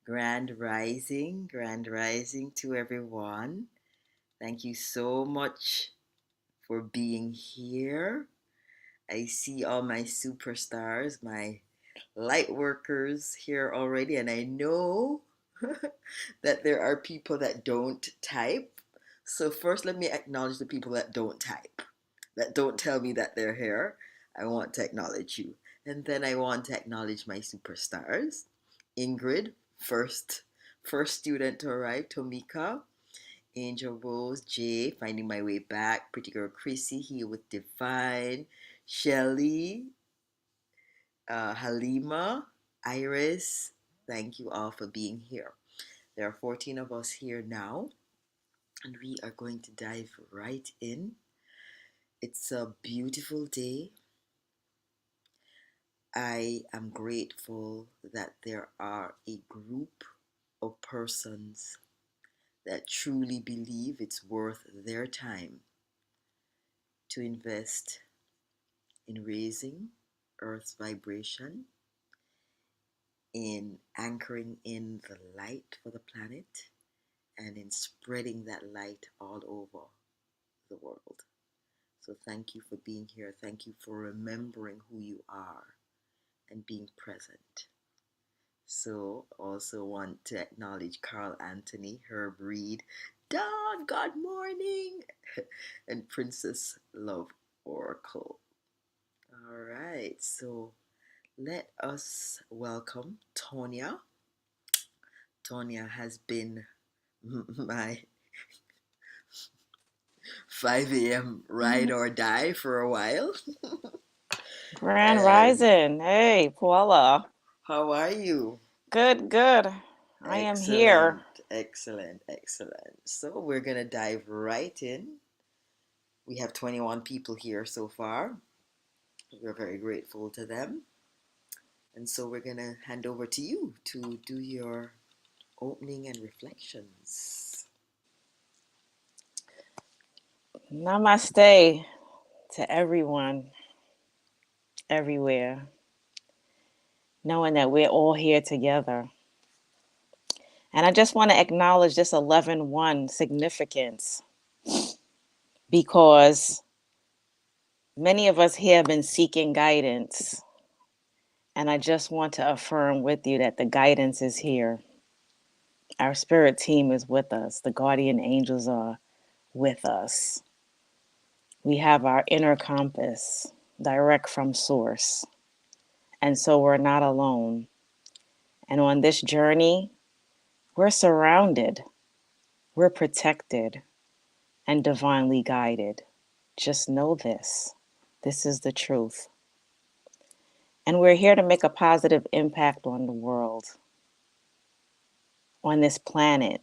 Grand rising to everyone. Thank you so much for being here. I see all my superstars, my light workers here already, and I know that there are people that don't type. So, first, let me acknowledge the people that don't type, that don't tell me that they're here. I want to acknowledge you. And then I want to acknowledge my superstars. Ingrid, first student to arrive, Tomika, Angel Rose, Jay, finding my way back, Pretty Girl Chrissy here with Divine, Shelly, Halima, Iris. Thank you all for being here. There are 14 of us here now, and we are going to dive right in. It's a beautiful day. I am grateful that there are a group of persons that truly believe it's worth their time to invest in raising Earth's vibration, in anchoring in the light for the planet, and in spreading that light all over the world. So thank you for being here. Thank you for remembering who you are and being present. So also want to acknowledge Carl Anthony, Herb Reed, Dawn, good morning, and Princess Love Oracle. All right, so let us welcome Tonya. Tonya has been my 5 a.m. ride or die for a while. Grand And Rising. Hey, Paula. how are you? Good, good. I am here. Excellent, excellent, excellent. So we're gonna dive right in. We have 21 people here so far. We're very grateful to them. And so we're gonna hand over to you to do your opening and reflections. Namaste to everyone, everywhere, knowing that we're all here together. And I just want to acknowledge this 11-1 significance because many of us here have been seeking guidance. And I just want to affirm with you that the guidance is here. Our spirit team is with us, the guardian angels are with us. We have our inner compass direct from source. And so we're not alone. And on this journey, we're surrounded, we're protected, and divinely guided. Just know this. This is the truth. And we're here to make a positive impact on the world, on this planet.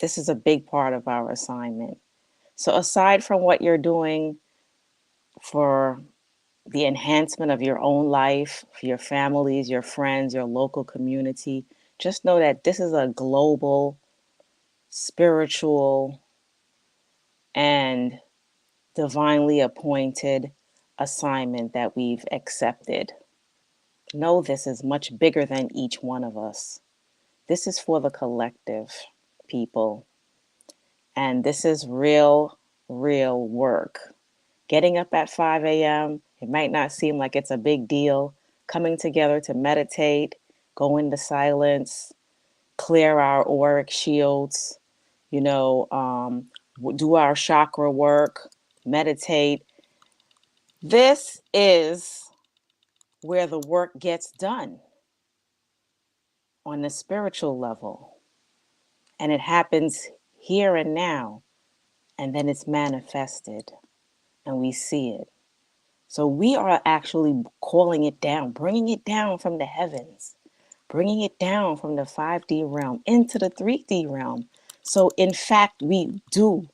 This is a big part of our assignment. So, aside from what you're doing for the enhancement of your own life, for your families, your friends, your local community, just know that this is a global, spiritual, and divinely appointed assignment that we've accepted. Know this is much bigger than each one of us. This is for the collective, people. And this is real, real work. Getting up at 5 a.m., it might not seem like it's a big deal. Coming together to meditate, go into silence, clear our auric shields, you know, do our chakra work, meditate. This is where the work gets done on the spiritual level. And it happens here and now. And then it's manifested and we see it. So we are actually calling it down, bringing it down from the heavens, bringing it down from the 5D realm into the 3D realm. So in fact, we do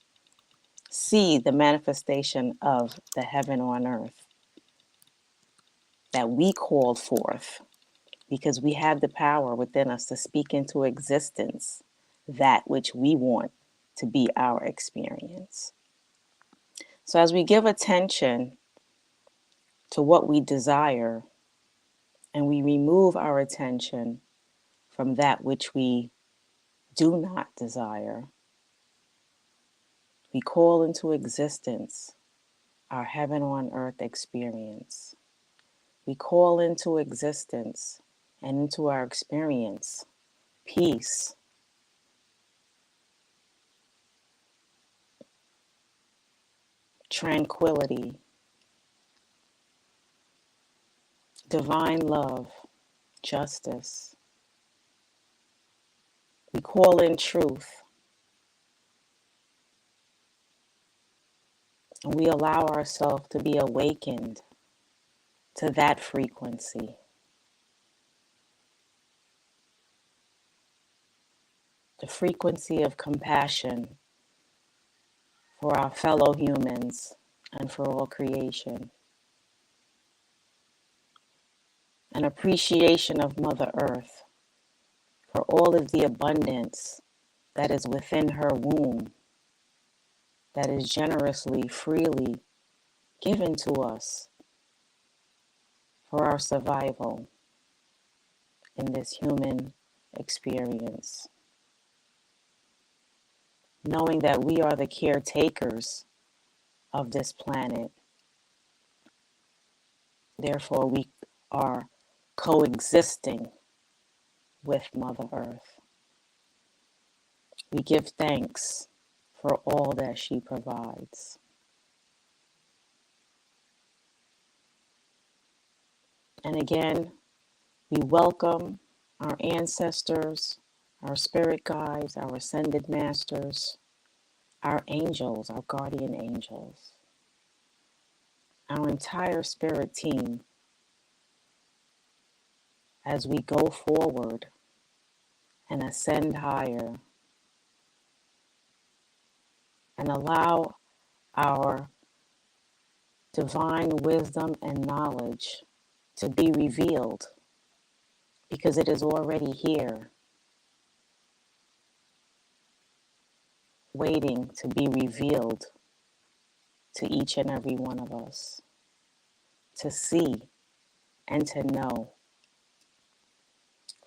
see the manifestation of the heaven on earth that we called forth because we have the power within us to speak into existence that which we want to be our experience. So as we give attention to what we desire and we remove our attention from that which we do not desire. We call into existence our heaven on earth experience. We call into existence and into our experience peace, tranquility, divine love, justice. We call in truth, and we allow ourselves to be awakened to that frequency, the frequency of compassion for our fellow humans and for all creation, an appreciation of Mother Earth for all of the abundance that is within her womb, that is generously, freely given to us for our survival in this human experience. Knowing that we are the caretakers of this planet, therefore we are coexisting with Mother Earth. We give thanks for all that she provides. And again, we welcome our ancestors, our spirit guides, our ascended masters, our angels, our guardian angels, our entire spirit team as we go forward and ascend higher and allow our divine wisdom and knowledge to be revealed because it is already here, waiting to be revealed to each and every one of us, to see and to know.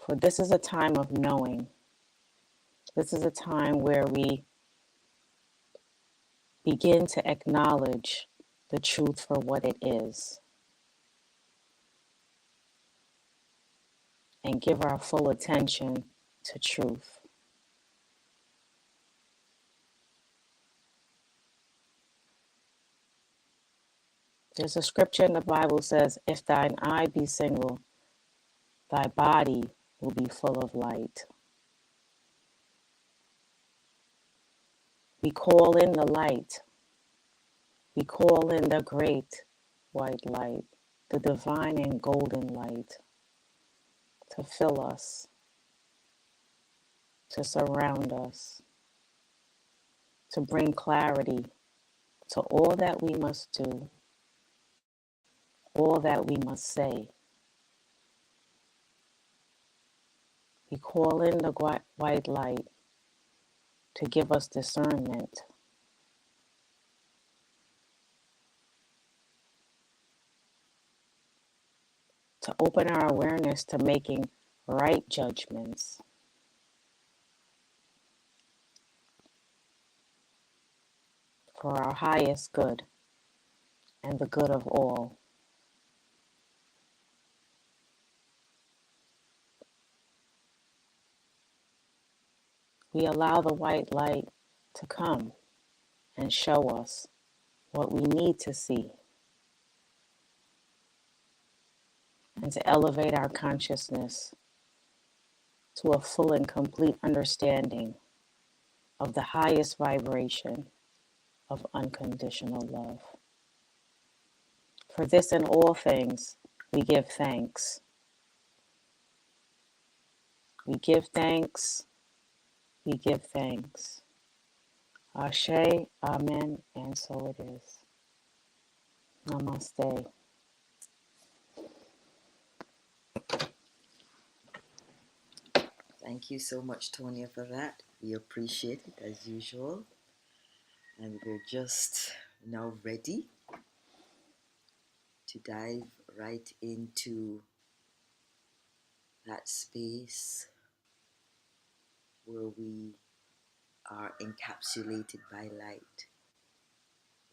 For this is a time of knowing. This is a time where we begin to acknowledge the truth for what it is and give our full attention to truth. There's a scripture in the Bible says, if thine eye be single, thy body will be full of light. We call in the light. We call in the great white light, the divine and golden light to fill us, to surround us, to bring clarity to all that we must do, all that we must say. We call in the white light to give us discernment, to open our awareness to making right judgments, for our highest good and the good of all. We allow the white light to come and show us what we need to see and to elevate our consciousness to a full and complete understanding of the highest vibration of unconditional love. For this and all things, we give thanks. We give thanks. We give thanks. Ashe, Amen, and so it is. Namaste. Thank you so much, Tonya, for that. We appreciate it as usual. And we're just now ready to dive right into that space where we are encapsulated by light.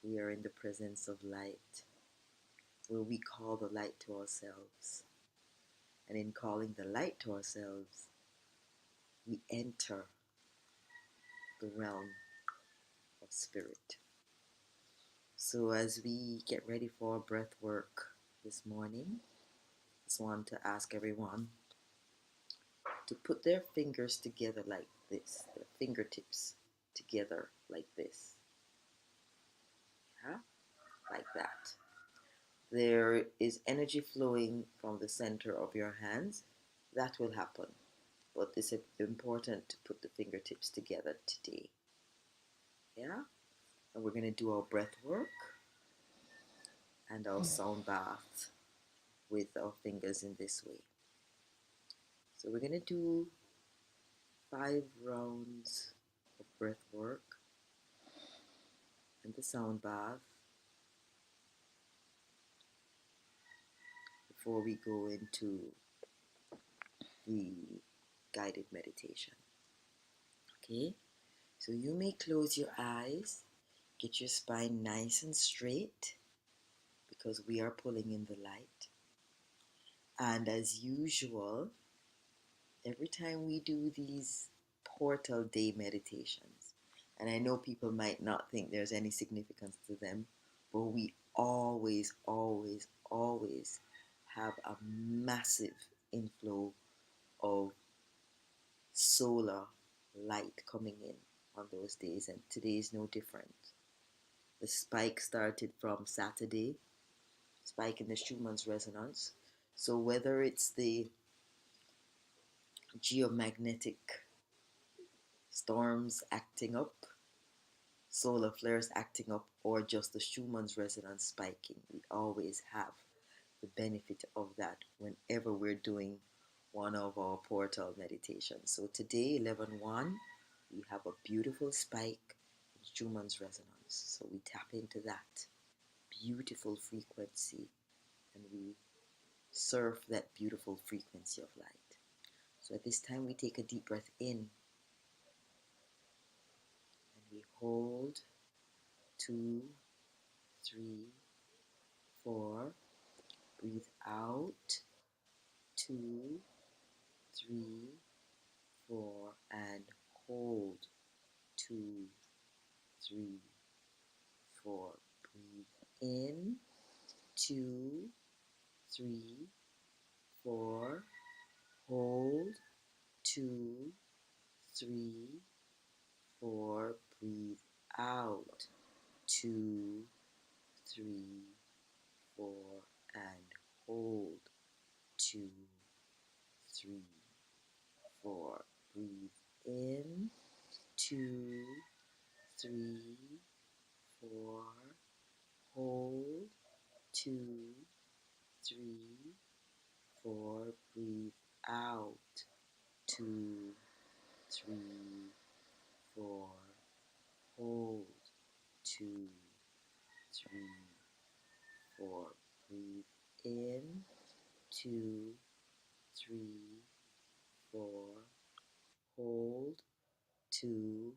We are in the presence of light, where we call the light to ourselves. And in calling the light to ourselves, we enter the realm of spirit. So as we get ready for breath work this morning, I just want to ask everyone to put their fingers together like this, their fingertips together like this. Yeah, like that. There is energy flowing from the center of your hands. That will happen. But it's important to put the fingertips together today. Yeah? And we're going to do our breath work and our sound bath with our fingers in this way. So we're going to do 5 rounds of breath work and the sound bath before we go into the guided meditation. Okay? So you may close your eyes, get your spine nice and straight because we are pulling in the light. And as usual, every time we do these portal day meditations, and I know people might not think there's any significance to them, but we always, always, always have a massive inflow of solar light coming in on those days, and today is no different. The spike started from Saturday, spike in the Schumann's resonance. So whether it's the geomagnetic storms acting up, solar flares acting up, or just the Schumann's resonance spiking, we always have the benefit of that whenever we're doing one of our portal meditations. So today, 11:1, we have a beautiful spike in Schumann's resonance. So we tap into that beautiful frequency and we surf that beautiful frequency of light. So at this time, we take a deep breath in and we hold 2, 3, 4. Breathe out 2, 3, 4, and hold 2, 3, 4. Breathe in 2, 3, 4. Hold 2, 3, 4. Breathe out 2, 3, 4, and hold 2, 3, 4. Breathe in 2, 3, 4. Hold 2, 3, 4. Breathe out 2, 3, 4. Hold 2, 3, 4. Breathe in 2, 3, 4. Hold 2,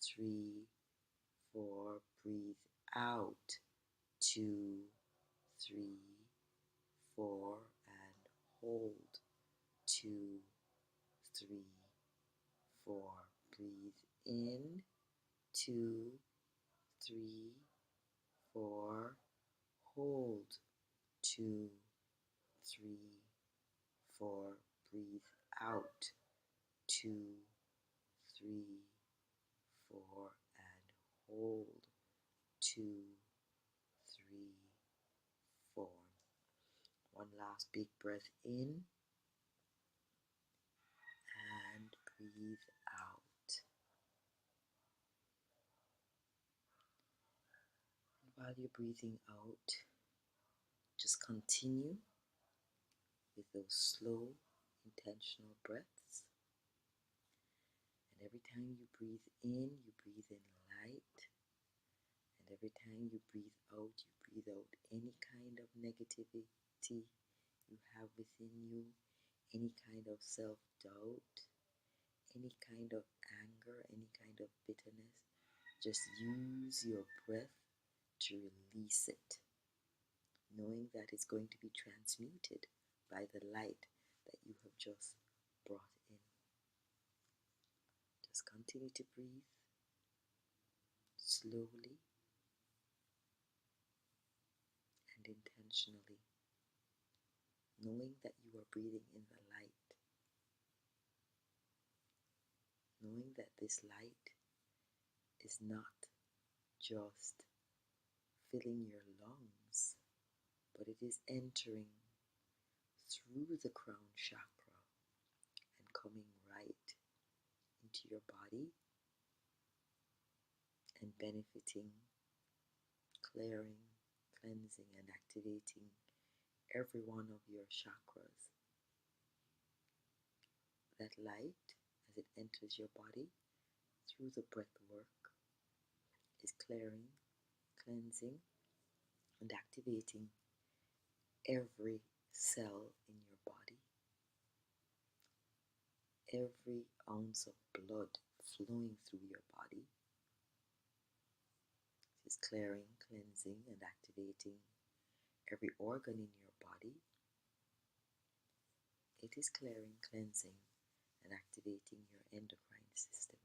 3, 4. Breathe out 2, 3, 4, and hold 2, 3, 4. Breathe in 2, 3, 4. Hold 2, 3, 4. Breathe out 2, 3, 4, and hold 2, 3, 4. One last big breath in and breathe out. And while you're breathing out, just continue with those slow, intentional breaths. And every time you breathe in, you breathe in light. And every time you breathe out any kind of negativity you have within you, any kind of self-doubt, any kind of anger, any kind of bitterness, just use your breath to release it, knowing that it's going to be transmuted by the light that you have just brought in. Just continue to breathe slowly and intentionally, knowing that you are breathing in the light, knowing that this light is not just filling your lungs, but it is entering through the crown chakra and coming right into your body and benefiting, clearing, cleansing, and activating every one of your chakras. That light, as it enters your body through the breath work, is clearing, cleansing, and activating every cell in your body, every ounce of blood flowing through your body. It is clearing, cleansing, and activating every organ in your body. It is clearing, cleansing, and activating your endocrine system.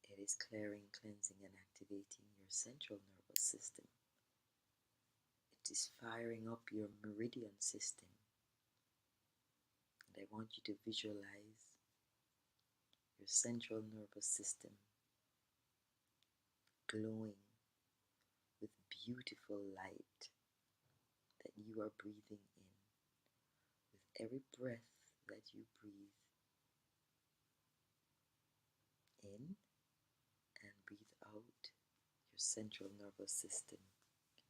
It is clearing, cleansing, and activating your central nervous system. It is firing up your meridian system. And I want you to visualize your central nervous system glowing with beautiful light that you are breathing in. With every breath that you breathe in and breathe out, your central nervous system,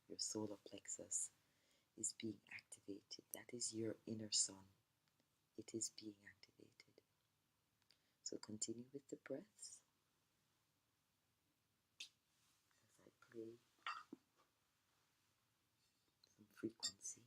your solar plexus, is being activated. That is your inner sun. It is being activated. So continue with the breaths as I play some frequency.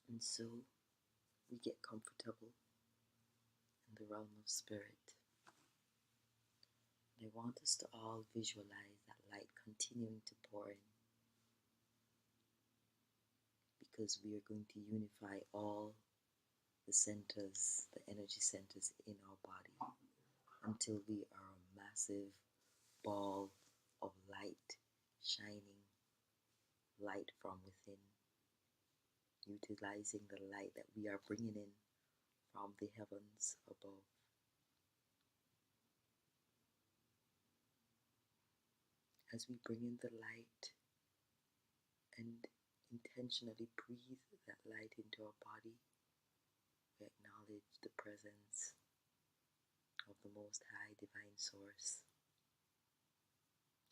And so we get comfortable in the realm of spirit. I want us to all visualize that light continuing to pour in, because we are going to unify all the centers, the energy centers in our body, until we are a massive ball of light, shining light from within, utilizing the light that we are bringing in from the heavens above. As we bring in the light and intentionally breathe that light into our body, we acknowledge the presence of the Most High Divine Source,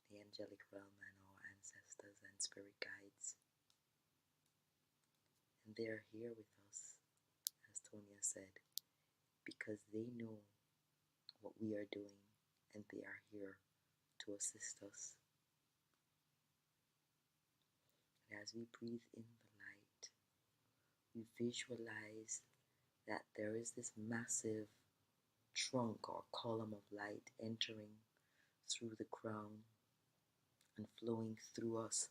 the angelic realm, and our ancestors and spirit guides. And they are here with us, as Tonya said, because they know what we are doing and they are here to assist us. And as we breathe in the light, we visualize that there is this massive trunk or column of light entering through the crown and flowing through us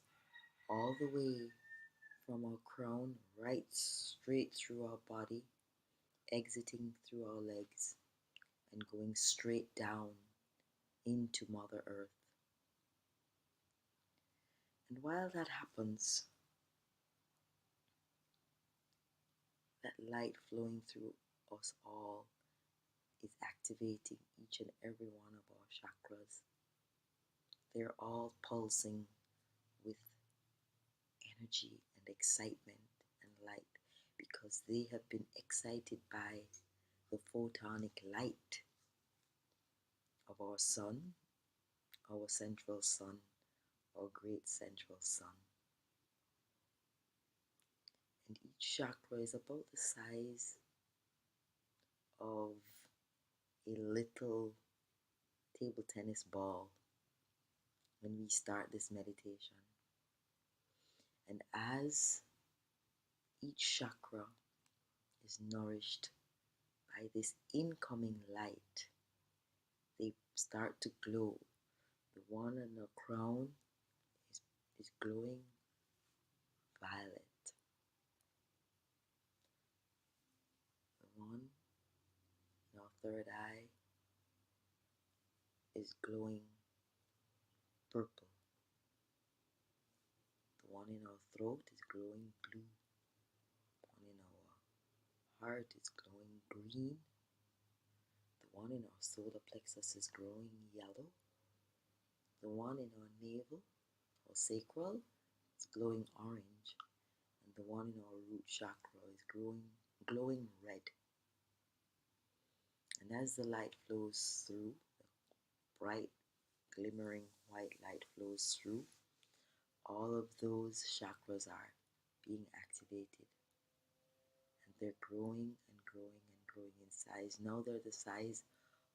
all the way from our crown right straight through our body, exiting through our legs and going straight down into Mother Earth. And while that happens, that light flowing through us all is activating each and every one of our chakras. They're all pulsing with energy and excitement and light, because they have been excited by the photonic light of our sun, our central sun, our great central sun. And each chakra is about the size of a little table tennis ball when we start this meditation. And as each chakra is nourished by this incoming light, they start to glow. The one in the crown is glowing violet. The one in our third eye is glowing purple. The one in our throat is glowing blue. The one in our heart is glowing green. The one in our solar plexus is glowing yellow. The one in our navel or sacral is glowing orange. And the one in our root chakra is glowing red. And as the light flows through, the bright, glimmering white light flows through, all of those chakras are being activated. And they're growing and growing and growing in size. Now they're the size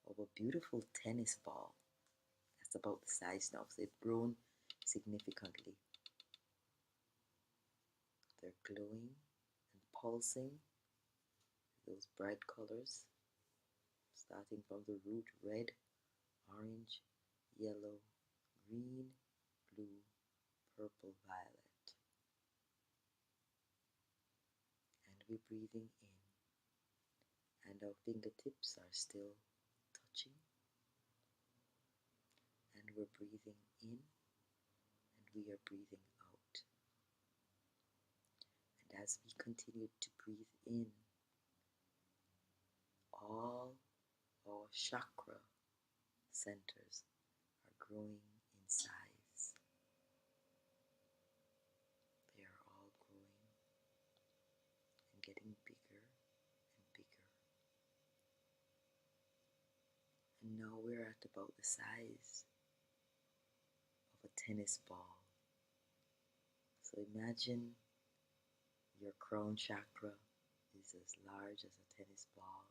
of a beautiful tennis ball. That's about the size now. So they've grown significantly. They're glowing and pulsing, those bright colors, starting from the root: red, orange, yellow, green, blue, purple, violet. And we're breathing in, and our fingertips are still touching, and we're breathing in, and we are breathing out. And as we continue to breathe in, all our chakra centers are growing in size. They are all growing and getting bigger and bigger. And now we're at about the size of a tennis ball. So imagine your crown chakra is as large as a tennis ball.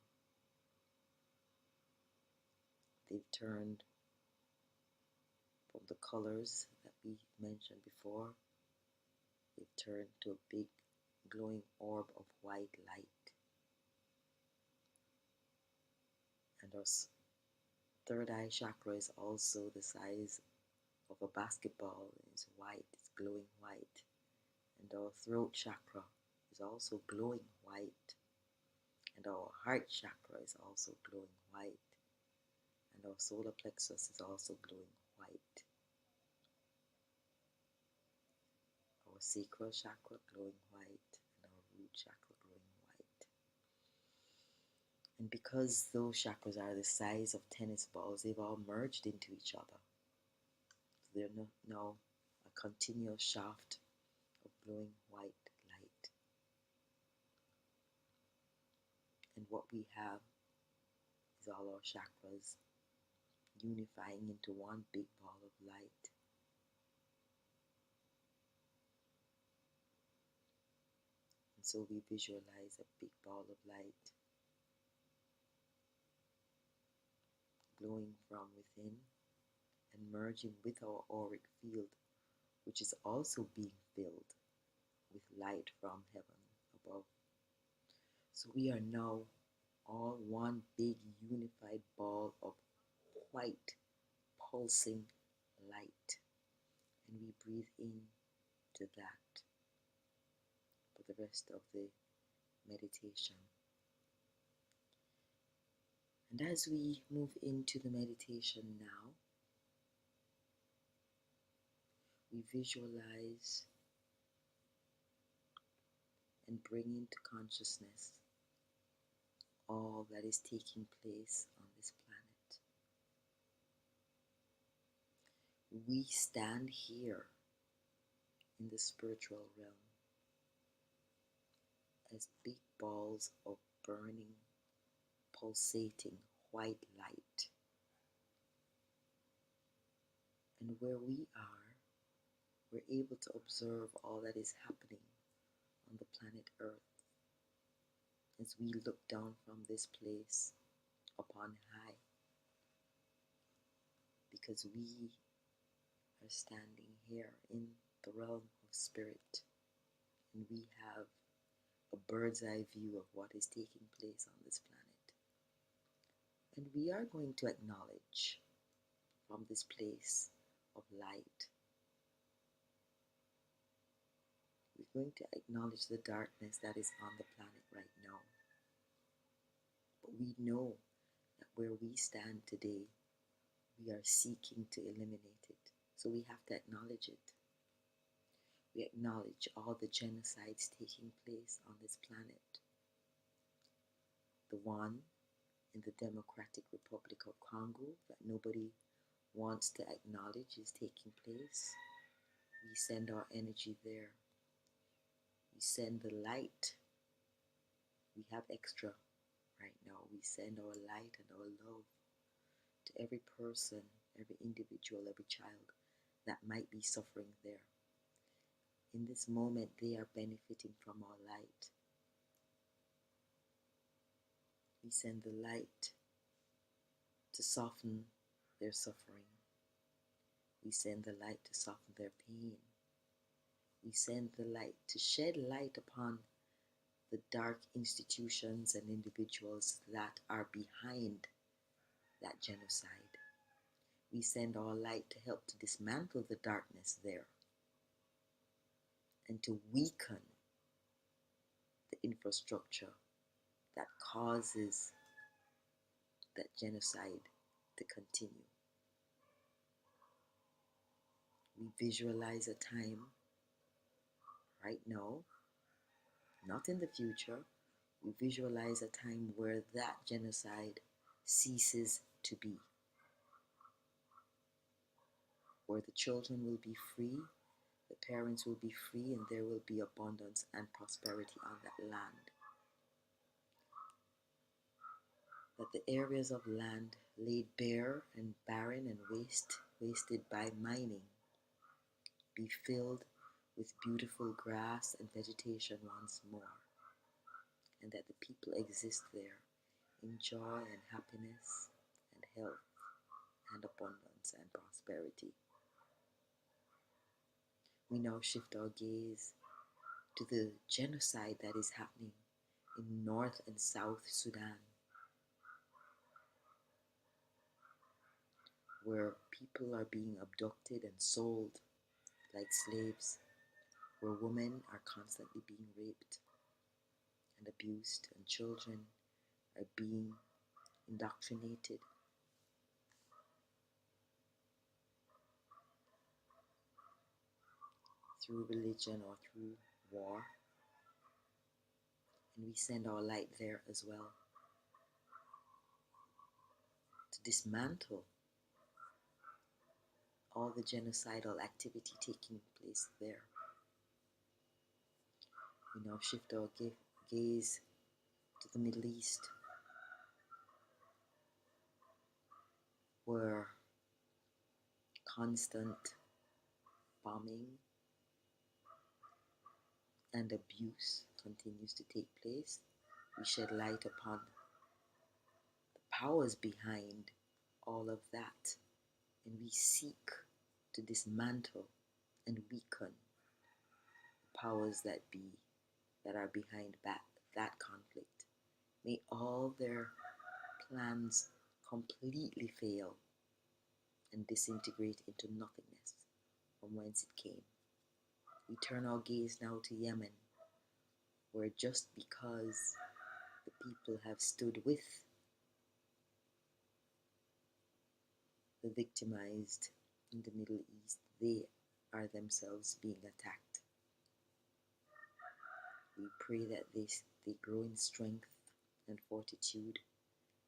They've turned from the colors that we mentioned before, they've turned to a big glowing orb of white light. And third eye chakra is also the size of a basketball. It's white, it's glowing white. And our throat chakra is also glowing white. And our heart chakra is also glowing white. And our solar plexus is also glowing white. Our sacral chakra glowing white, and our root chakra glowing white. And because those chakras are the size of tennis balls, they've all merged into each other. So they're now a continuous shaft of glowing white light. And what we have is all our chakras unifying into one big ball of light. And so we visualize a big ball of light glowing from within and merging with our auric field, which is also being filled with light from heaven above. So we are now all one big unified ball of white pulsing light. And we breathe in to that for the rest of the meditation. And as we move into the meditation now, we visualize and bring into consciousness all that is taking place on this planet. We stand here in the spiritual realm as big balls of burning, pulsating white light. And where we are, we're able to observe all that is happening on the planet Earth as we look down from this place upon high, because we are standing here in the realm of spirit, and we have a bird's eye view of what is taking place on this planet. And we are going to acknowledge from this place of light, we're going to acknowledge the darkness that is on the planet right now. But we know that where we stand today, we are seeking to eliminate it. So we have to acknowledge it. We acknowledge all the genocides taking place on this planet. The one in the Democratic Republic of Congo that nobody wants to acknowledge is taking place. We send our energy there. We send the light. We have extra right now. We send our light and our love to every person, every individual, every child that might be suffering there. In this moment, they are benefiting from our light. We send the light to soften their suffering. We send the light to soften their pain. We send the light to shed light upon the dark institutions and individuals that are behind that genocide. We send our light to help to dismantle the darkness there and to weaken the infrastructure that causes that genocide to continue. We visualize a time right now, not in the future. We visualize a time where that genocide ceases to be, where the children will be free, the parents will be free, and there will be abundance and prosperity on that land. That the areas of land laid bare and barren and wasted by mining be filled with beautiful grass and vegetation once more, and that the people exist there in joy and happiness and health and abundance and prosperity. We now shift our gaze to the genocide that is happening in North and South Sudan. where people are being abducted and sold like slaves, where women are constantly being raped and abused, and children are being indoctrinated through religion or through war. And we send our light there as well to dismantle all the genocidal activity taking place there. We now shift our gaze to the Middle East, where constant bombing and abuse continues to take place. We shed light upon the powers behind all of that, and we seek to dismantle and weaken the powers that are behind that conflict. May all their plans completely fail and disintegrate into nothingness from whence it came. We turn our gaze now to Yemen, where just because the people have stood with the victimized in the Middle East, they are themselves being attacked. We pray that they grow in strength and fortitude,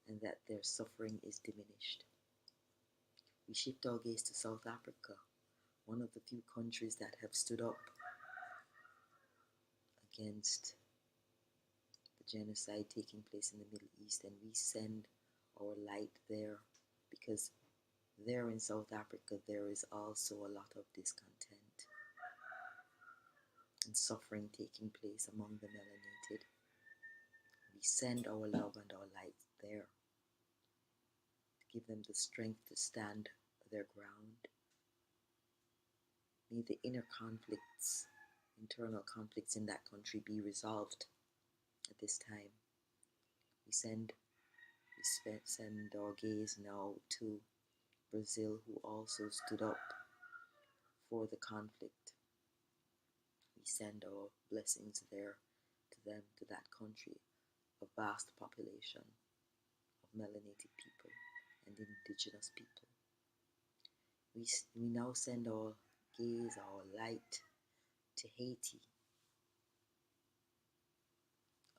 and that their suffering is diminished. We shift our gaze to South Africa, one of the few countries that have stood up against the genocide taking place in the Middle East, and we send our light there, because there in South Africa there is also a lot of discontent and suffering taking place among the melanated. We send our love and our light there to give them the strength to stand their ground. May the internal conflicts in that country be resolved at this time. We send our gaze now to Brazil, who also stood up for the conflict. We send our blessings there to them, to that country, a vast population of melanated people and indigenous people. We now send our gaze, our light to Haiti,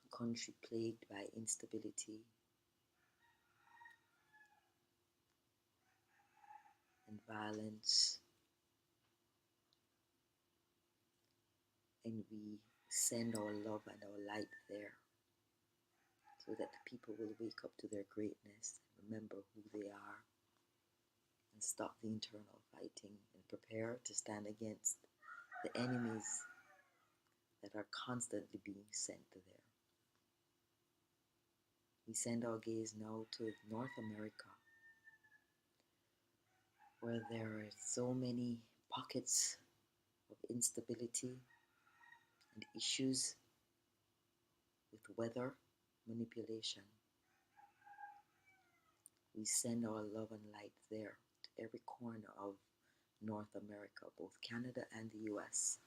a country plagued by instability and violence, and we send our love and our light there so that the people will wake up to their greatness and remember who they are and stop the internal fighting and prepare to stand against the enemies that are constantly being sent there. We send our gaze now to North America, where there are so many pockets of instability and issues with weather manipulation. We send our love and light there to every corner of North America, both Canada and the US.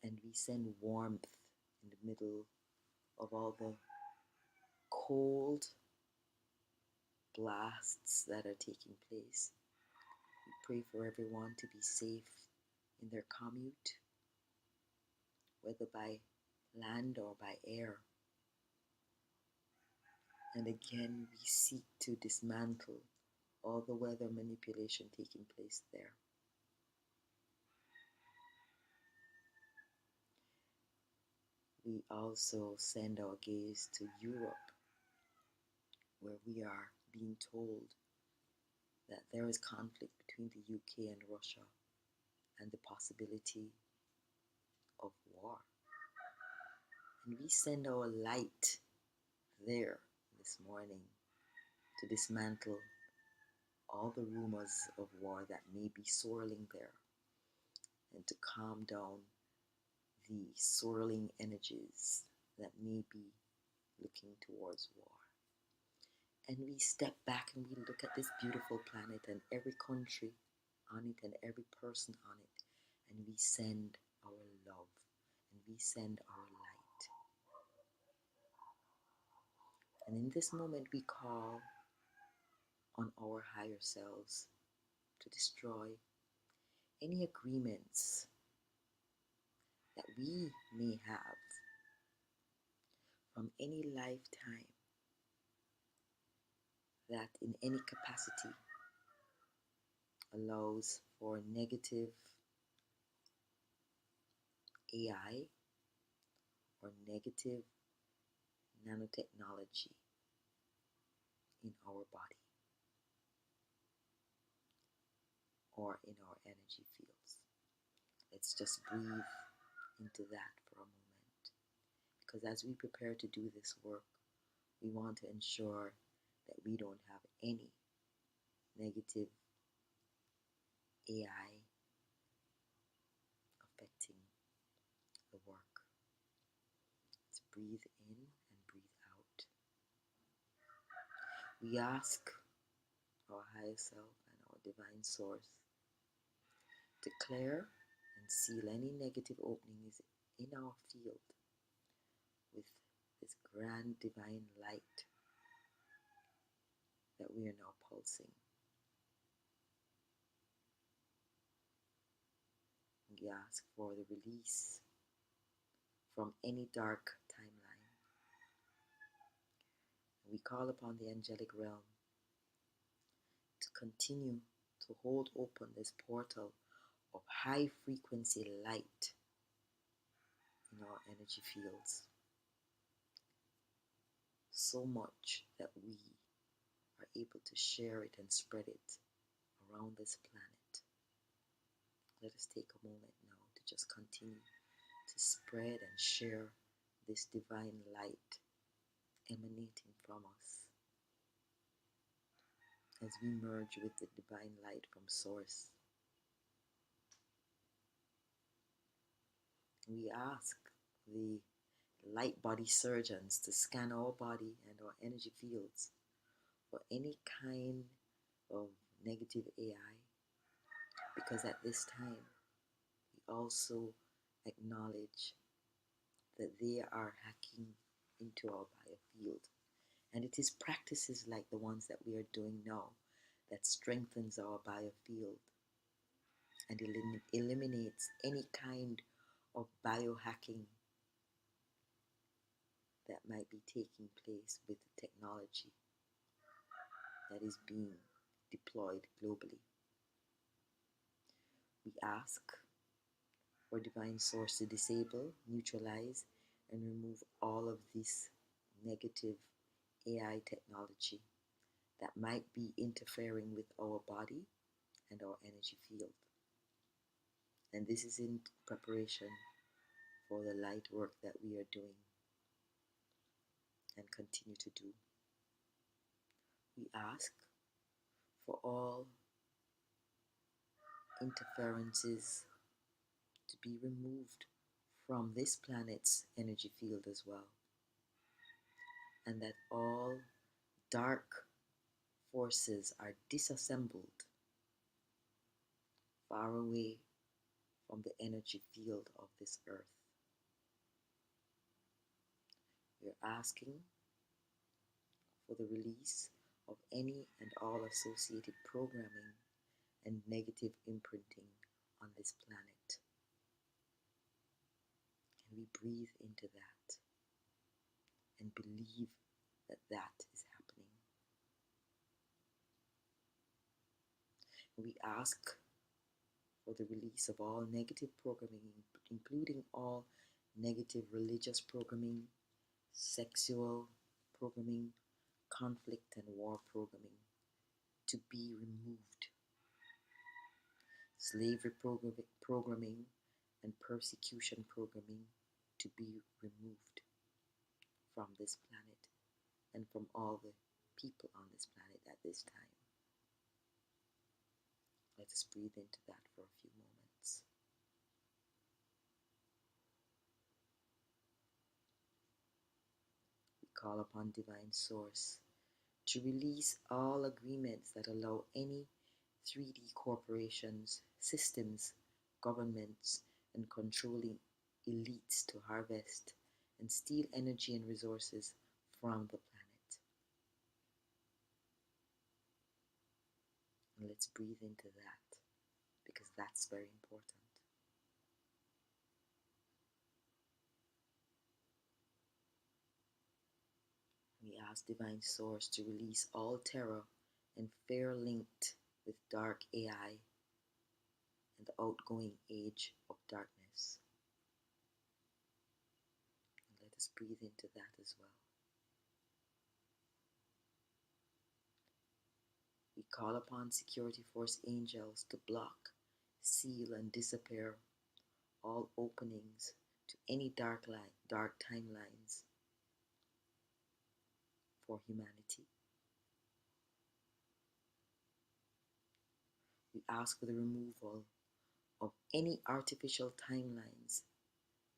And we send warmth in the middle of all the cold blasts that are taking place. We pray for everyone to be safe in their commute, whether by land or by air. And again, we seek to dismantle all the weather manipulation taking place there. We also send our gaze to Europe, where we are being told that there is conflict between the UK and Russia and the possibility of war. And we send our light there this morning to dismantle all the rumors of war that may be swirling there and to calm down the swirling energies that may be looking towards war. And we step back and we look at this beautiful planet and every country on it and every person on it. And we send our love and we send our light. And in this moment, we call on our higher selves to destroy any agreements that we may have from any lifetime that in any capacity allows for negative AI or negative nanotechnology in our body or in our energy fields. Let's just breathe into that for a moment. Because as we prepare to do this work, we want to ensure that we don't have any negative AI affecting the work. Let's breathe in and breathe out. We ask our higher self and our divine source to clear and seal any negative openings in our field with this grand divine light that we are now pulsing. We ask for the release from any dark timeline. We call upon the angelic realm to continue to hold open this portal of high frequency light in our energy fields, so much that we are able to share it and spread it around this planet. Let us take a moment now to just continue to spread and share this divine light emanating from us as we merge with the divine light from source. We ask the light body surgeons to scan our body and our energy fields for any kind of negative AI, because at this time we also acknowledge that they are hacking into our biofield. And it is practices like the ones that we are doing now that strengthens our biofield and eliminates any kind of biohacking that might be taking place with the technology that is being deployed globally. We ask for divine source to disable, neutralize, and remove all of this negative AI technology that might be interfering with our body and our energy field. And this is in preparation for the light work that we are doing and continue to do. We ask for all interferences to be removed from this planet's energy field as well, and that all dark forces are disassembled far away from the energy field of this earth. We're asking for the release of any and all associated programming and negative imprinting on this planet. And we breathe into that and believe that that is happening. We ask for the release of all negative programming, including all negative religious programming, sexual programming, conflict and war programming to be removed. Slavery programming and persecution programming to be removed from this planet and from all the people on this planet at this time. Let us breathe into that for a few moments. We call upon divine source to release all agreements that allow any 3D corporations, systems, governments, and controlling elites to harvest and steal energy and resources from the planet. And let's breathe into that because that's very important. We ask Divine Source to release all terror and fear linked with dark AI and the outgoing age of darkness. And let us breathe into that as well. We call upon security force angels to block, seal, and disappear all openings to any dark timelines for humanity. We ask for the removal of any artificial timelines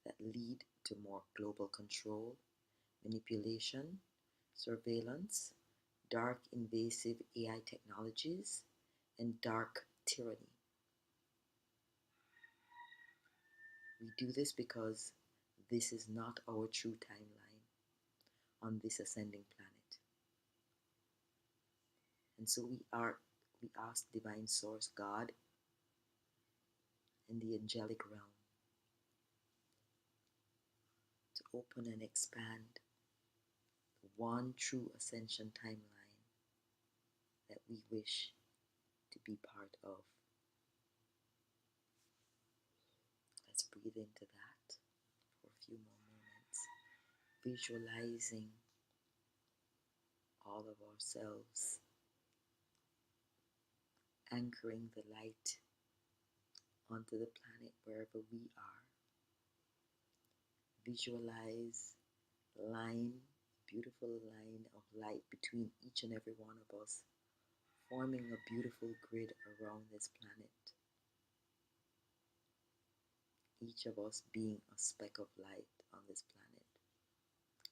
that lead to more global control, manipulation, surveillance, dark invasive AI technologies, and dark tyranny. We do this because this is not our true timeline on this ascending planet. And so we ask Divine Source, God, and the angelic realm to open and expand the one true ascension timeline that we wish to be part of. Let's breathe into that for a few more moments, visualizing all of ourselves, anchoring the light onto the planet wherever we are. Visualize line, beautiful line of light between each and every one of us, forming a beautiful grid around this planet. Each of us being a speck of light on this planet.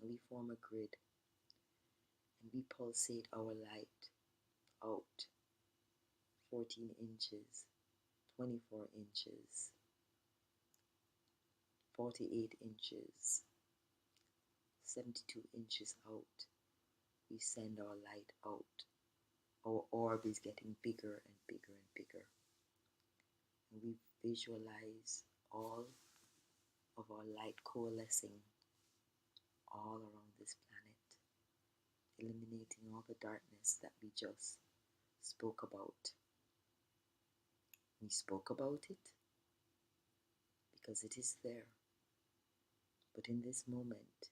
And we form a grid and we pulsate our light out 14 inches, 24 inches, 48 inches, 72 inches out. We send our light out. Our orb is getting bigger and bigger and bigger. And we visualize all of our light coalescing all around this planet, eliminating all the darkness that we just spoke about. We spoke about it because it is there. But in this moment,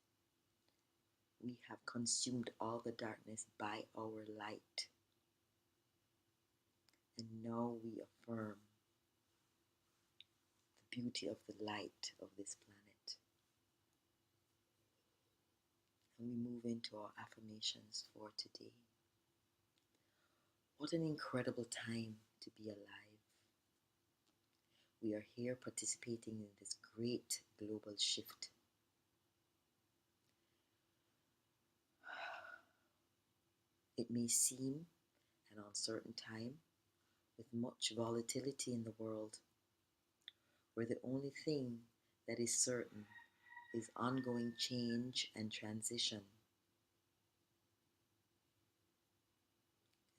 we have consumed all the darkness by our light. And now we affirm the beauty of the light of this planet. And we move into our affirmations for today. What an incredible time to be alive. We are here participating in this great global shift. It may seem an uncertain time with much volatility in the world, where the only thing that is certain is ongoing change and transition.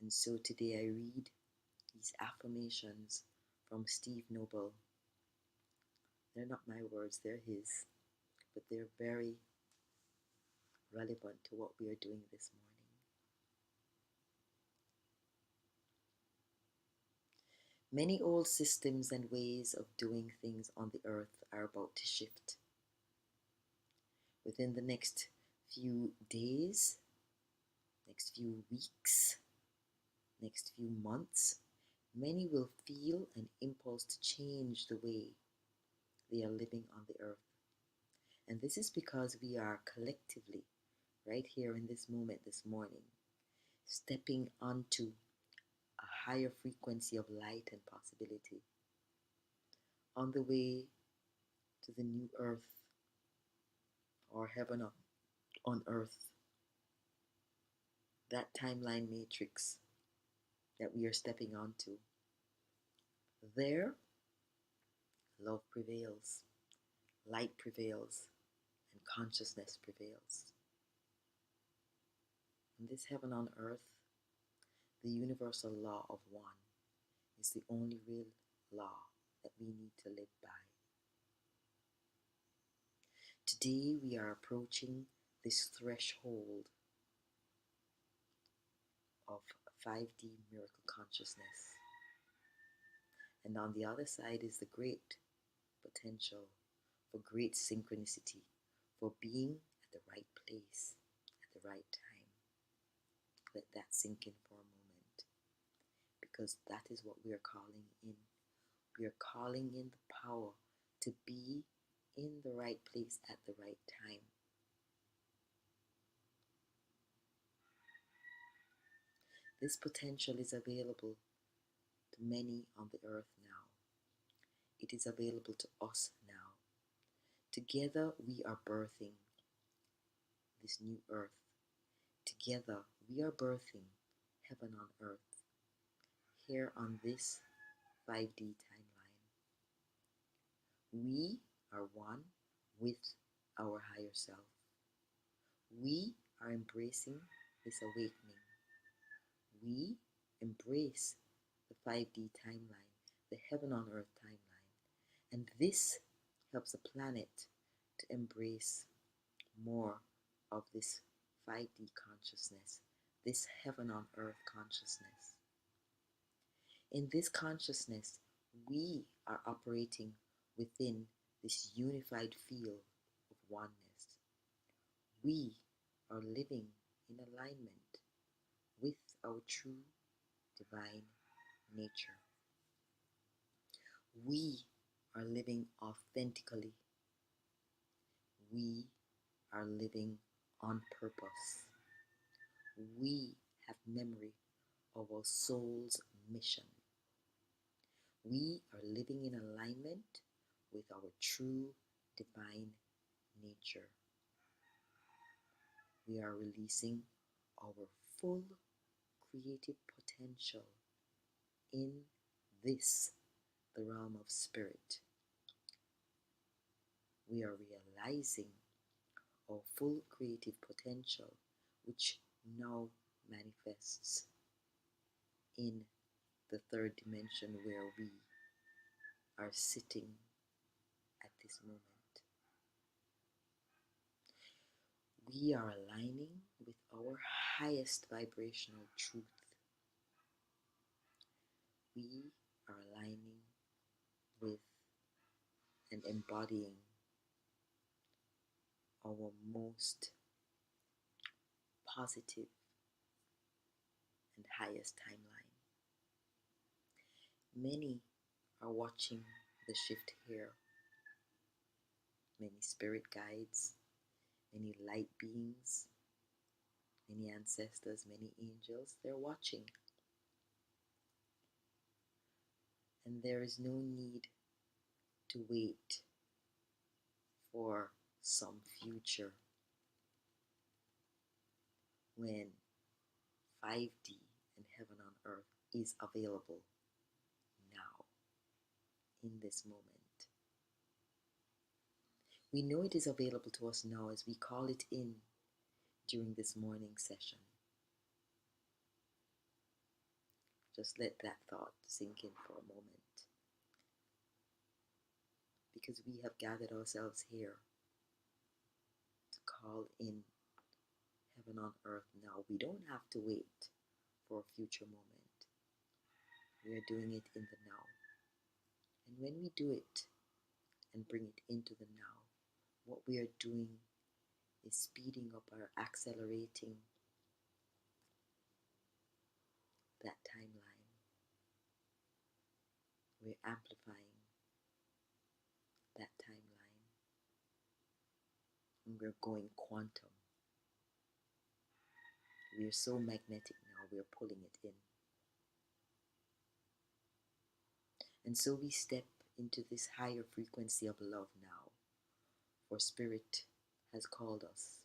And so today I read these affirmations from Steve Nobel. They're not my words, they're his, but they're very relevant to what we are doing this morning. Many old systems and ways of doing things on the earth are about to shift. Within the next few days, next few weeks, next few months, many will feel an impulse to change the way they are living on the earth. And this is because we are collectively, right here in this moment this morning, stepping onto a higher frequency of light and possibility on the way to the new earth or heaven on earth that timeline matrix that we are stepping onto, there love prevails, light prevails, and consciousness prevails. In this heaven on earth, the universal law of one is the only real law that we need to live by. Today we are approaching this threshold of 5D miracle consciousness. And on the other side is the great potential for great synchronicity, for being at the right place at the right time. Let that sink in for a moment, because that is what we are calling in. We are calling in the power to be in the right place at the right time. This potential is available to many on the earth now. It is available to us now. Together we are birthing this new earth. Together we are birthing heaven on earth here on this 5D timeline. We are one with our higher self. We are embracing this awakening. We embrace the 5D timeline, the heaven on earth timeline. And this helps the planet to embrace more of this 5D consciousness, this heaven on earth consciousness. In this consciousness, we are operating within this unified field of oneness. We are living in alignment with our true divine nature. We are living authentically. We are living on purpose. We have memory of our soul's mission. We are living in alignment with our true divine nature. We are releasing our full creative potential in this, the realm of spirit. We are realizing our full creative potential, which now manifests in the third dimension where we are sitting at this moment. We are aligning with our highest vibrational truth. We are aligning with and embodying our most positive and highest timeline. Many are watching the shift here. Many spirit guides, many light beings, many ancestors, many angels, they're watching. And there is no need to wait for some future when 5D and heaven on earth is available now, in this moment. We know it is available to us now as we call it in during this morning session. Just let that thought sink in for a moment, because we have gathered ourselves here to call in heaven on earth now. We don't have to wait for a future moment. We are doing it in the now. And when we do it and bring it into the now, what we are doing is speeding up or accelerating that timeline. We're amplifying that timeline. And we're going quantum. We are so magnetic now, we're pulling it in. And so we step into this higher frequency of love now, for Spirit has called us.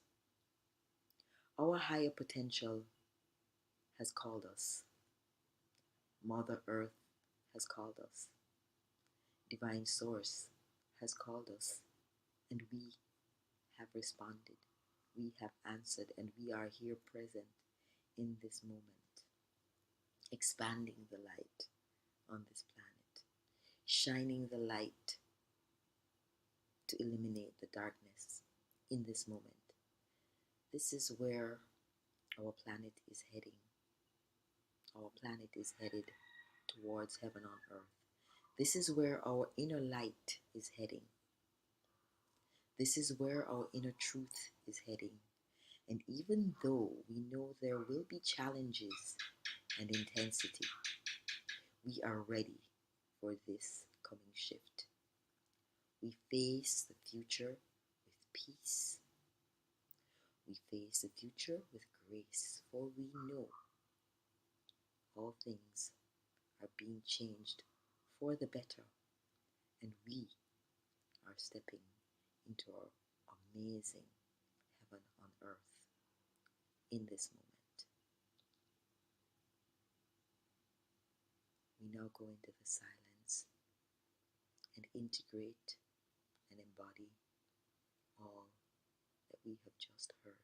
Our higher potential has called us. Mother Earth has called us. Divine Source has called us. And we have responded. We have answered, and we are here present in this moment, expanding the light on this planet, shining the light to eliminate the darkness in this moment. This is where our planet is heading. Our planet is headed towards heaven on earth. This is where our inner light is heading. This is where our inner truth is heading. And even though we know there will be challenges and intensity, we are ready for this coming shift. We face the future with peace. We face the future with grace, for we know all things are being changed for the better, and we are stepping into our amazing heaven on earth in this moment. We now go into the silence and integrate and embody all that we have just heard.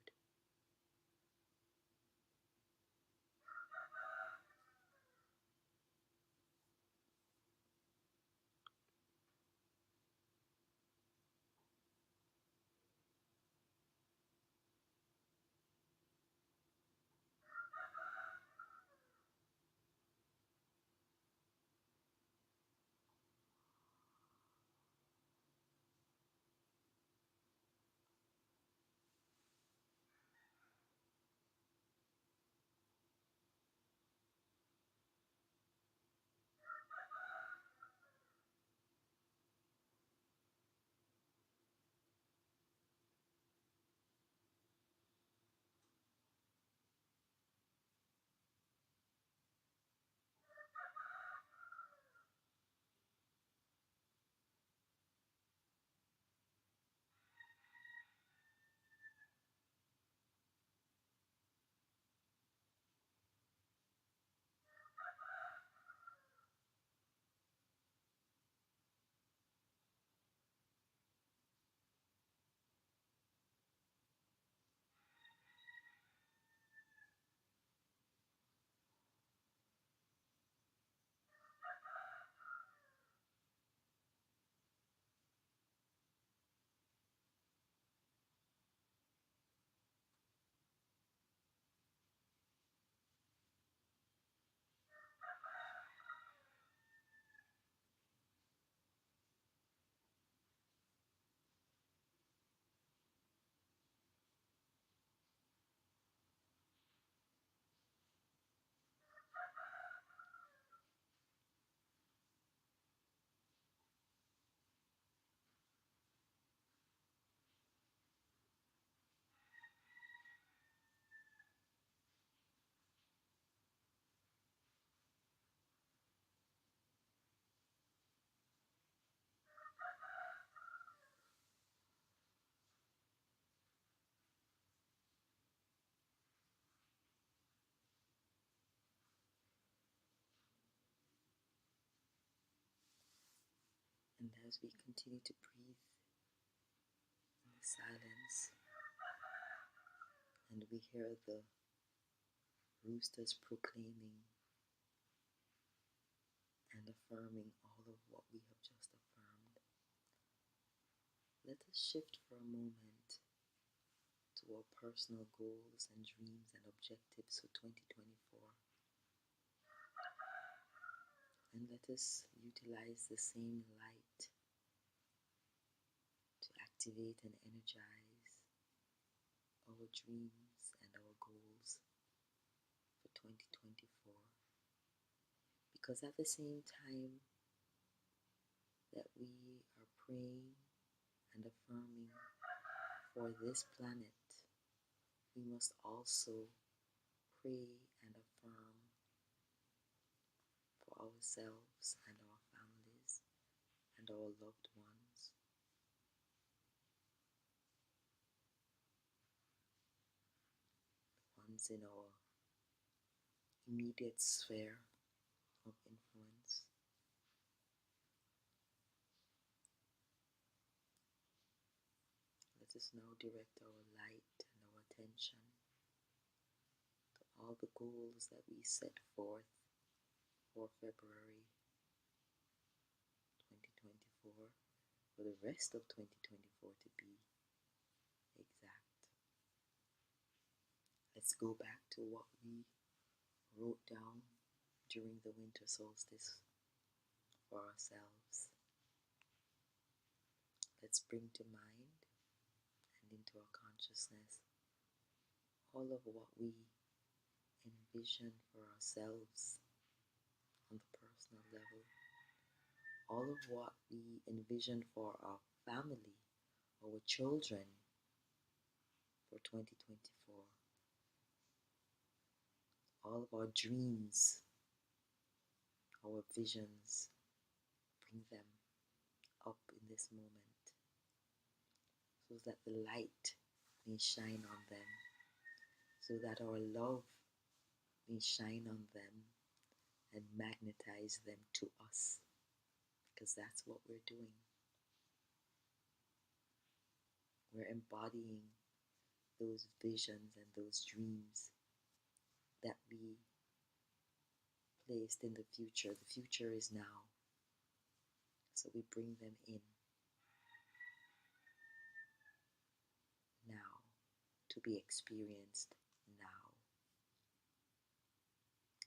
And as we continue to breathe in the silence, and we hear the roosters proclaiming and affirming all of what we have just affirmed, let us shift for a moment to our personal goals and dreams and objectives for 2024. And let us utilize the same light to activate and energize our dreams and our goals for 2024. Because at the same time that we are praying and affirming for this planet, we must also pray and affirm for ourselves and our families and our loved ones, ones in our immediate sphere of influence. Let us now direct our light and our attention to all the goals that we set forth for February 2024, for the rest of 2024 to be exact. Let's go back to what we wrote down during the winter solstice for ourselves. Let's bring to mind and into our consciousness all of what we envision for ourselves on the personal level, all of what we envision for our family, our children for 2024, all of our dreams, our visions, bring them up in this moment so that the light may shine on them, so that our love may shine on them and magnetize them to us, because that's what we're doing. We're embodying those visions and those dreams that we placed in the future. The future is now, so we bring them in now to be experienced now.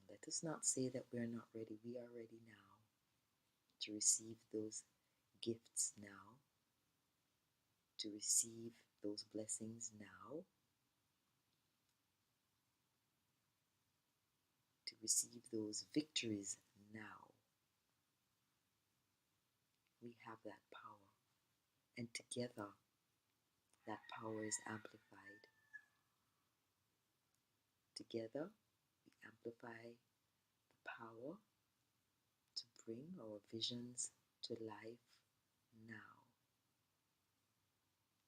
Let us not say that we're not ready. We are ready now to receive those gifts now, to receive those blessings now, to receive those victories now. We have that power, and together that power is amplified. Together we amplify the power to bring our visions to life now,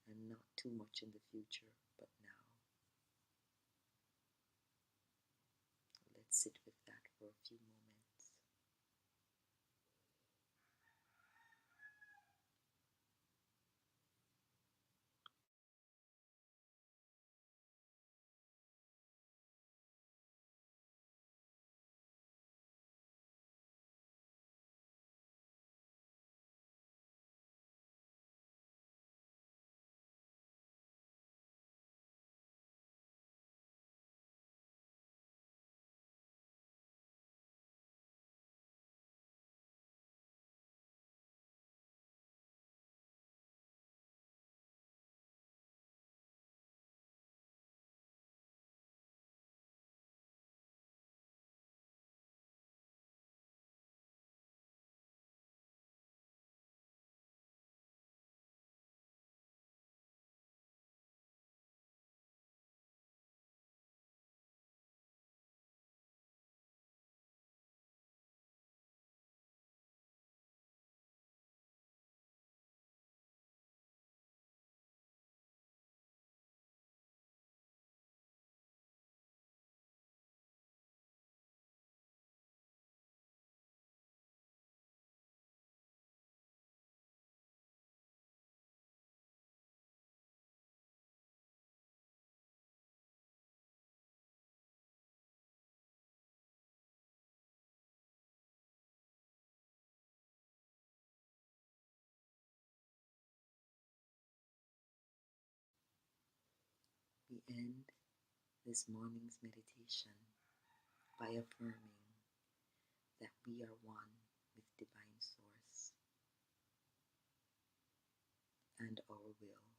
and not too much in the future, but now. Let's sit with that for a few moments. We end this morning's meditation by affirming that we are one with Divine Source, and our will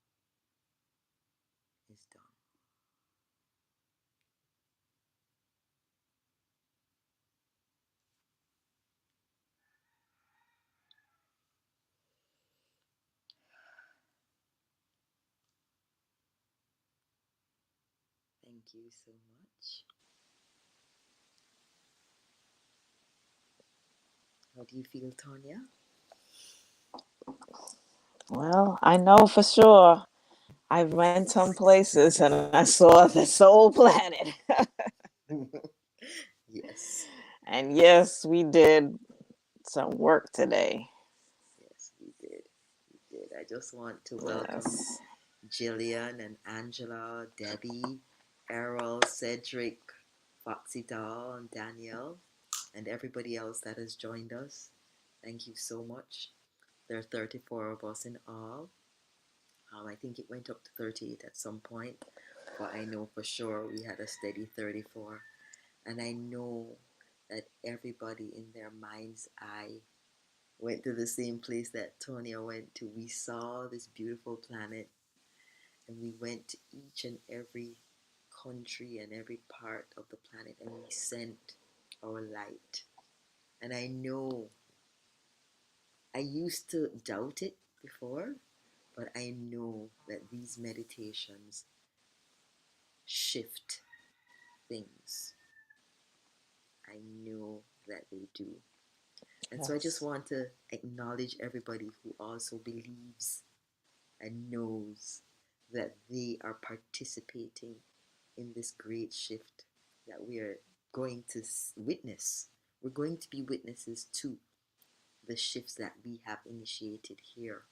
is done. Thank you so much. How do you feel, Tanya? Well, I know for sure. I went some places and I saw the soul planet. And yes, we did some work today. Yes, we did. We did. I just want to welcome Yes. Jillian and Angela, Debbie, Errol, Cedric, Foxy Doll, and Danielle, and everybody else that has joined us. Thank you so much. There are 34 of us in all. I think it went up to 38 at some point, but I know for sure we had a steady 34. And I know that everybody in their mind's eye went to the same place that Tonya went to. We saw this beautiful planet and we went to each and every country and every part of the planet and we sent our light. And I know I used to doubt it before, but I know that these meditations shift things. I know that they do. And so I just Yes. want to acknowledge everybody who also believes and knows that they are participating in this great shift that we are going to witness. We're going to be witnesses to the shifts that we have initiated here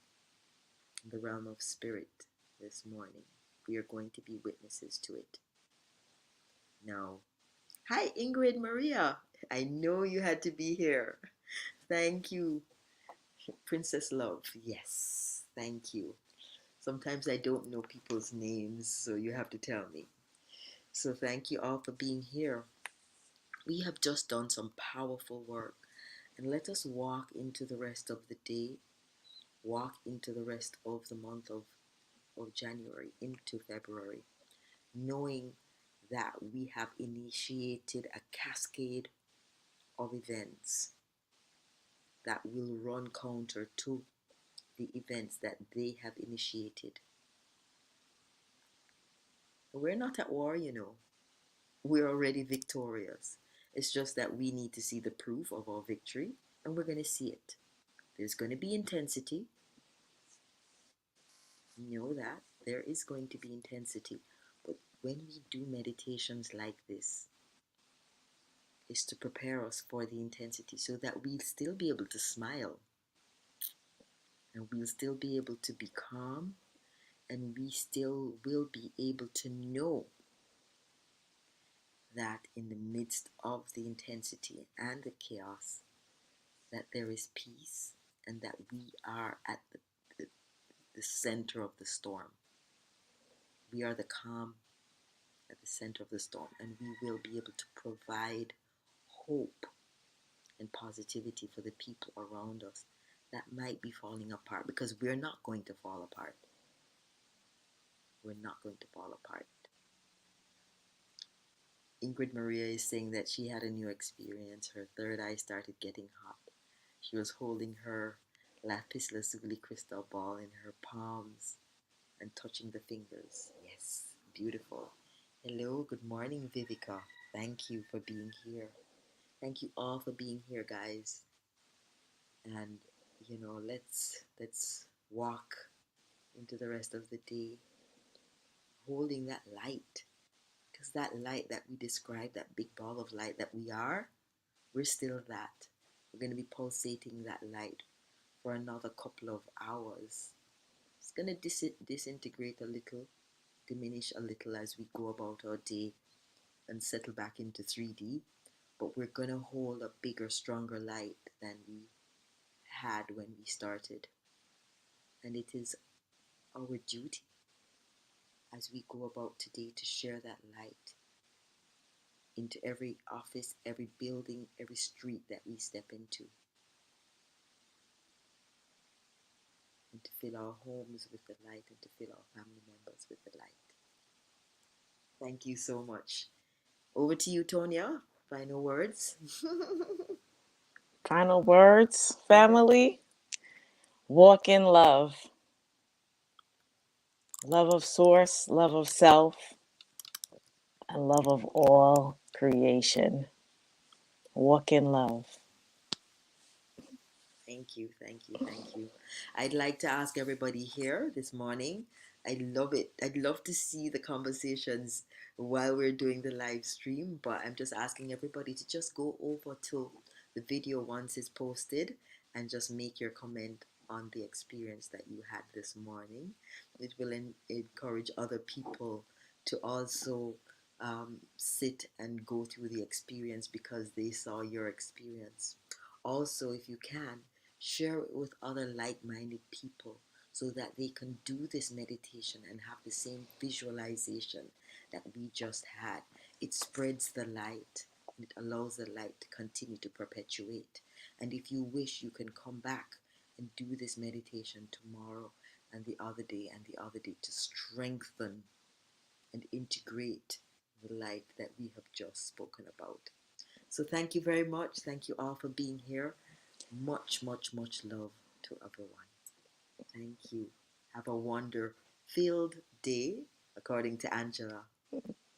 in the realm of spirit this morning. We are going to be witnesses to it. Now, hi, Ingrid Maria. I know you had to be here. Thank you, Princess Love. Yes, thank you. Sometimes I don't know people's names, so you have to tell me. So thank you all for being here. We have just done some powerful work, and let us walk into the rest of the day, walk into the rest of the month of January, into February, knowing that we have initiated a cascade of events that will run counter to the events that they have initiated. We're not at war, you know. We're already victorious. It's just that we need to see the proof of our victory, and we're going to see it. There's going to be intensity. Know that there is going to be intensity. But when we do meditations like this, it's to prepare us for the intensity so that we'll still be able to smile and we'll still be able to be calm and we still will be able to know that in the midst of the intensity and the chaos, that there is peace and that we are at the center of the storm. We are the calm at the center of the storm, and we will be able to provide hope and positivity for the people around us that might be falling apart because we're not going to fall apart. We're not going to fall apart. Ingrid Maria is saying that she had a new experience. Her third eye started getting hot. She was holding her lapis lazuli crystal ball in her palms and touching the fingers. Yes, beautiful. Hello, good morning, Vivica. Thank you for being here. Thank you all for being here, guys. And let's walk into the rest of the day holding that light. Because that light that we describe, that big ball of light that we are, we're still that. We're going to be pulsating that light for another couple of hours. It's going to disintegrate a little, diminish a little as we go about our day and settle back into 3D. But we're going to hold a bigger, stronger light than we had when we started. And it is our duty as we go about today to share that light into every office, every building, every street that we step into, and to fill our homes with the light and to fill our family members with the light. Thank you so much. Over to you, Tonya. Final words. Final words, Yeah. family. Walk in love. Love of source, love of self, and love of all creation. Walk in love. Thank you, thank you, thank you. I'd like to ask everybody here this morning I love it. I'd love to see the conversations while we're doing the live stream, but I'm just asking everybody to just go over to the video once it's posted and just make your comment on the experience that you had this morning. It will encourage other people to also sit and go through the experience because they saw your experience. Also, if you can, share it with other like minded people so that they can do this meditation and have the same visualization that we just had. It spreads the light and it allows the light to continue to perpetuate. And if you wish, you can come back and do this meditation tomorrow and the other day and the other day to strengthen and integrate the light that we have just spoken about. So thank you very much. Thank you all for being here. Much, much, much love to everyone. Thank you. Have a wonder-filled day, according to Angela.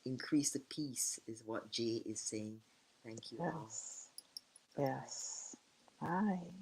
Increase the peace is what Jay is saying. Thank you all. Yes. Bye-bye. Yes. Bye.